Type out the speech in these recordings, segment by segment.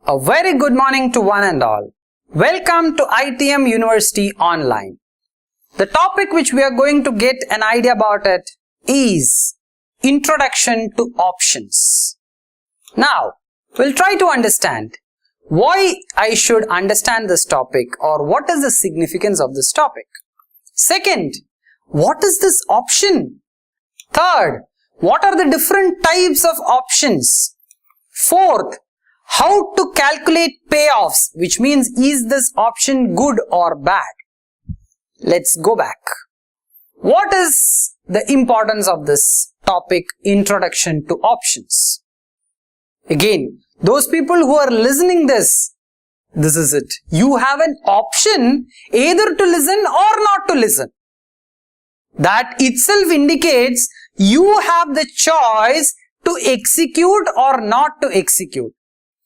A very good morning to one and all. Welcome to ITM University Online. The topic which we are going to get an idea about it is Introduction to Options. Now, we'll try to understand why I should understand this topic or what is the significance of this topic. Second, what is this option? Third, what are the different types of options? Fourth, how to calculate payoffs, which means is this option good or bad? Let's go back. What is the importance of this topic, Introduction to Options? Again, those people who are listening this is it. You have an option either to listen or not to listen. That itself indicates you have the choice to execute or not to execute.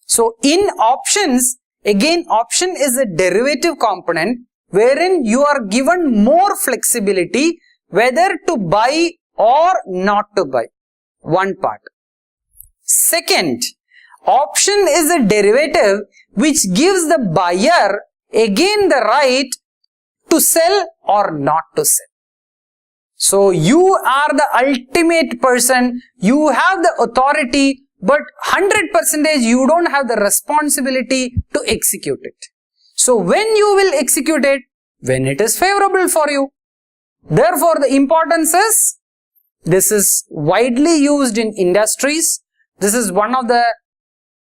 So in options, again option is a derivative component wherein you are given more flexibility whether to buy or not to buy. One part. Second, option is a derivative which gives the buyer again the right to sell or not to sell. So you are the ultimate person, you have the authority, but 100% you don't have the responsibility to execute it. So when you will execute it? When it is favorable for you. Therefore the importance is, this is widely used in industries. This is one of the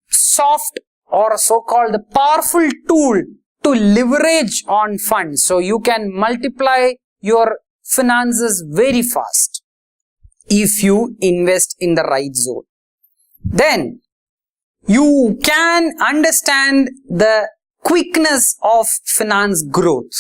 soft or so-called the powerful tool to leverage on funds. So you can multiply your finances very fast if you invest in the right zone. Then you can understand the quickness of finance growth.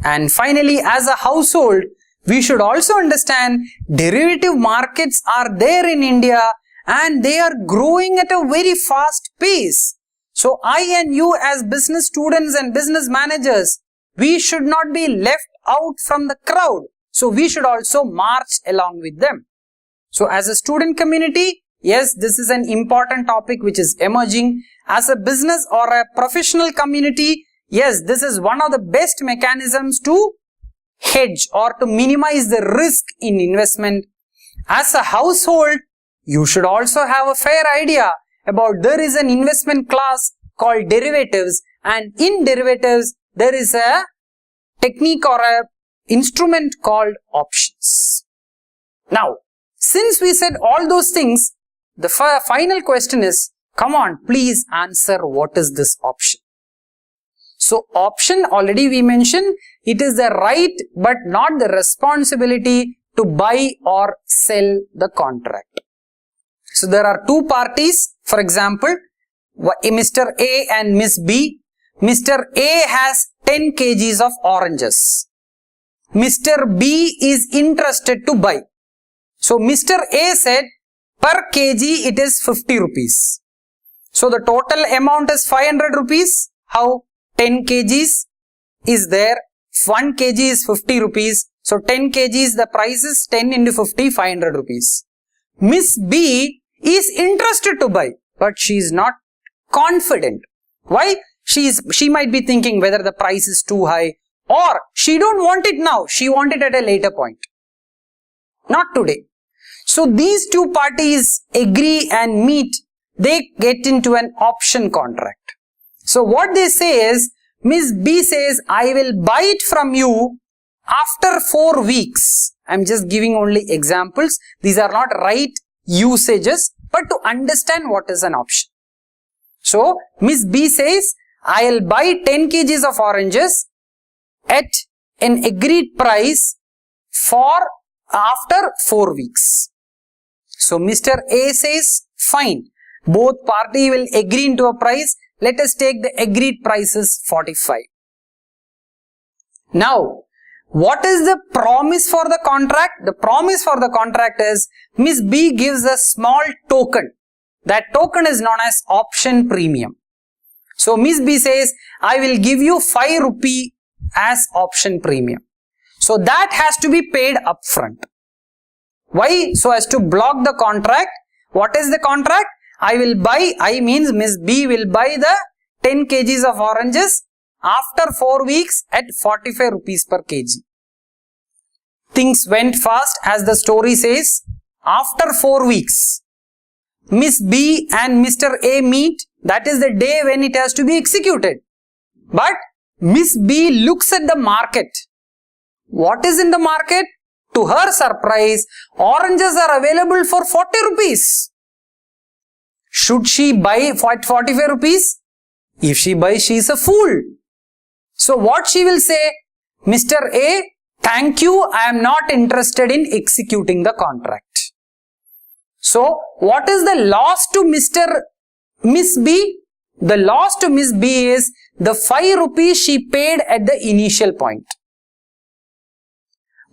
And finally, as a household, we should also understand derivative markets are there in India and they are growing at a very fast pace. So I and you as business students and business managers, we should not be left out from the crowd. So we should also march along with them. So as a student community, yes, this is an important topic which is emerging. As a business or a professional community, yes, this is one of the best mechanisms to hedge or to minimize the risk in investment. As a household, you should also have a fair idea about there is an investment class called derivatives, and in derivatives there is a technique or a instrument called options. Now, since we said all those things, the final question is, come on, please answer what is this option. So option, already we mentioned, it is the right but not the responsibility to buy or sell the contract. So there are two parties, for example, Mr. A and Miss B. Mr. A has 10 kgs of oranges. Mr. B is interested to buy. So Mr. A said, per kg it is 50 rupees. So the total amount is 500 rupees. How? 10 kgs is there. 1 kg is 50 rupees. So 10 kgs, the price is 10 into 50, 500 rupees. Miss B is interested to buy, but she is not confident. Why? She might be thinking whether the price is too high, or she don't want it now. She want it at a later point. Not today. So these two parties agree and meet. They get into an option contract. So what they say is, Miss B says, I will buy it from you after 4 weeks. I'm just giving only examples. These are not right usages, but to understand what is an option. So Miss B says, I'll buy 10 kgs of oranges at an agreed price for after 4 weeks. So Mr. A says, fine. Both parties will agree into a price. Let us take the agreed price is 45. Now, what is the promise for the contract? The promise for the contract is Miss B gives a small token. That token is known as option premium. So Miss B says, I will give you 5 rupee as option premium. So that has to be paid upfront. Why? So as to block the contract. What is the contract? I will buy, I means Miss B will buy the 10 kgs of oranges after 4 weeks at 45 rupees per kg. Things went fast, as the story says. After 4 weeks, Miss B and Mr. A meet. That is the day when it has to be executed. But Miss B looks at the market. What is in the market? To her surprise, oranges are available for 40 rupees. Should she buy for 45 rupees? If she buys, she is a fool. So what she will say? Mr. A, thank you, I am not interested in executing the contract. So what is the loss to Miss B? The loss to Miss B is the 5 rupees she paid at the initial point.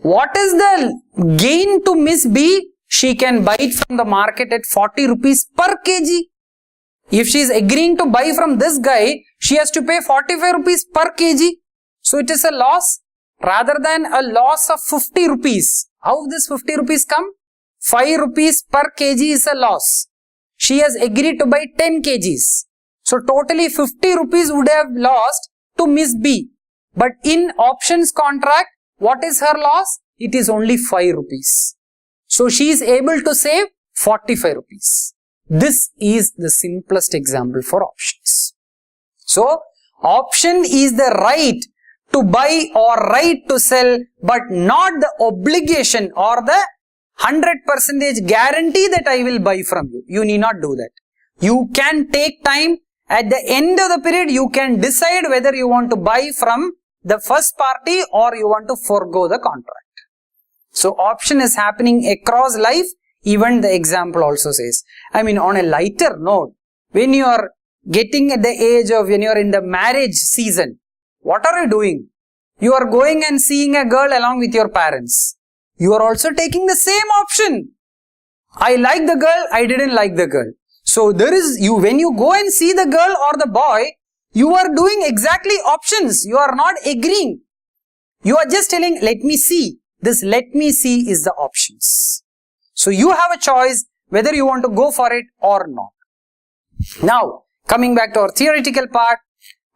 What is the gain to Miss B? She can buy it from the market at 40 rupees per kg. If she is agreeing to buy from this guy, she has to pay 45 rupees per kg. So it is a loss rather than a loss of 50 rupees. How this 50 rupees come? 5 rupees per kg is a loss. She has agreed to buy 10 kgs. So totally 50 rupees would have lost to Miss B. But in options contract, what is her loss? It is only 5 rupees. So she is able to save 45 rupees. This is the simplest example for options. So option is the right to buy or right to sell, but not the obligation or the 100% guarantee that I will buy from you. You need not do that. You can take time. At the end of the period, you can decide whether you want to buy from the first party or you want to forego the contract. So option is happening across life. Even the example also says. I mean, on a lighter note, when you are getting at the age of, when you are in the marriage season, what are you doing? You are going and seeing a girl along with your parents. You are also taking the same option. I like the girl, I didn't like the girl. So there is, when you go and see the girl or the boy, you are doing exactly options. You are not agreeing. You are just telling, let me see. This let me see is the options. So you have a choice whether you want to go for it or not. Now, coming back to our theoretical part,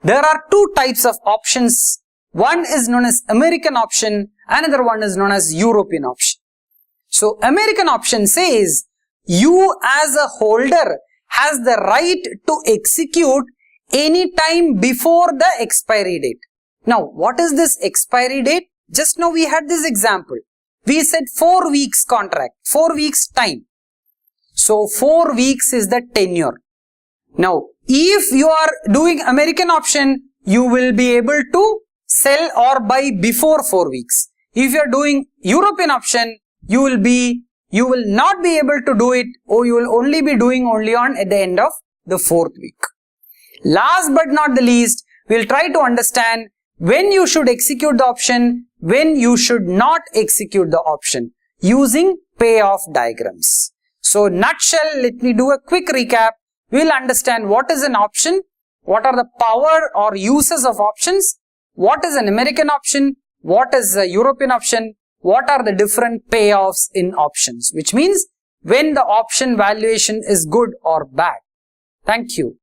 there are two types of options. One is known as American option, another one is known as European option. So American option says, you as a holder has the right to execute any time before the expiry date. Now, what is this expiry date? Just now we had this example. We said 4 weeks contract, 4 weeks time. So 4 weeks is the tenure. Now, if you are doing American option, you will be able to sell or buy before 4 weeks. If you are doing European option, you will not be able to do it, or you will only be doing only on at the end of the 4th week. Last but not the least, we will try to understand when you should execute the option, when you should not execute the option using payoff diagrams. So nutshell, let me do a quick recap. We will understand what is an option, what are the power or uses of options, what is an American option, what is a European option, what are the different payoffs in options, which means when the option valuation is good or bad. Thank you.